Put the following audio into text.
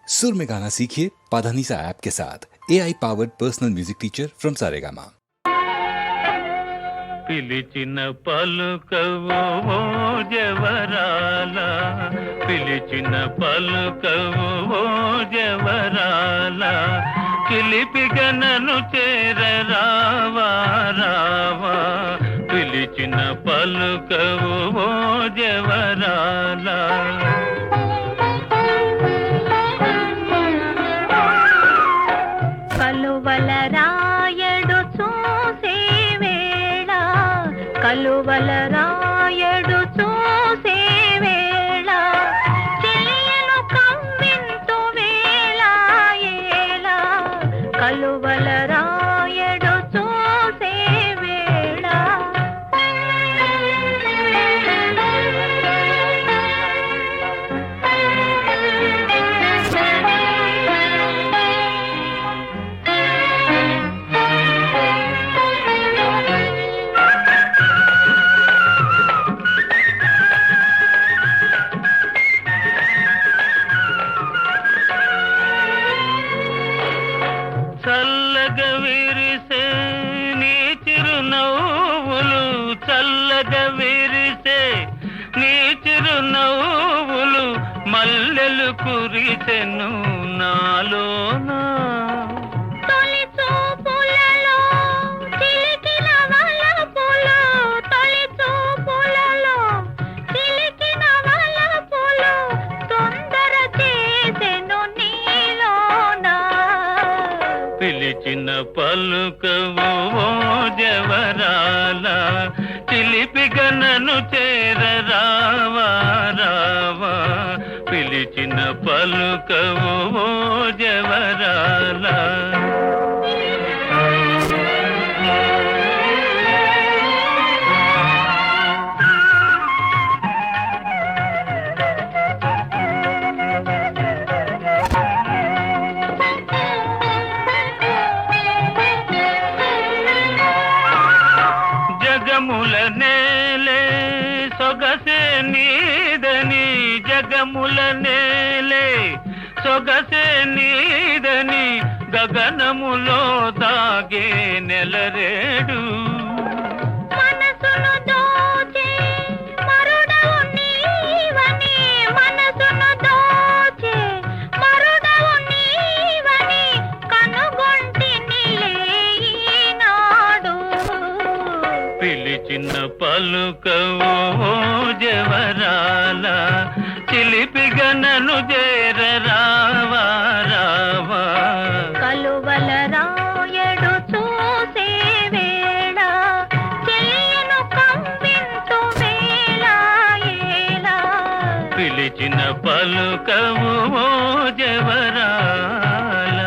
सुर में गाना सीखिए पाधानीसा ऐप के साथ AI powered personal music teacher from Saregama. పిలిచిన పలుకవు ఓ జవరాల, పిలిచిన పలుకవు ఓ జవరాల, చిలిపిగనను చేరరావా రావా, పిలిచిన పలుకవు ఓ జవరాల. కలువల రాయడు చూసే వేళ, కలువల రాయడు చూసే వేళ, చెలియను కవ్వింతు వేళ ఏళ, కలువల రాయడు చూసే వేళ. చల్లగా విరిసే నీ చిరునవ్వులు, చల్లగా విరిసే నీ చిరునవ్వులు, మల్లెలు కురిసెను నాలోనా. తొలి చూపులలో చిలికిన వలపులు, తొలి చూపులలో చిలికిన వలపులు, తొందర చేసెను నీలోనా. పిలిచిన పలుకవు ఓ జవరాల, చిలిపిగనను చేరరావా రావా, పిలిచిన పలుకవు ఓ జవరాల. జగముల నేలే సొగసే నీదని, జగముల నేలే సొగసే నీదని, గగనములో దాగే నెలరేడు. మనసును దోచే మరుడవు నీవని, మనసును దోచే మరుడవు నీవని, కనుగొంటినిలే ఈనాడు. పిలిచిన పలుకవు ఓ జవరాల, చిలిపిగనను చేరరావా రావా, కలువల రాయడు చూసే వేళ, చెలియను కవ్వింతు వేళ ఏళ, పిలిచిన పలుకవు ఓ జవరాల.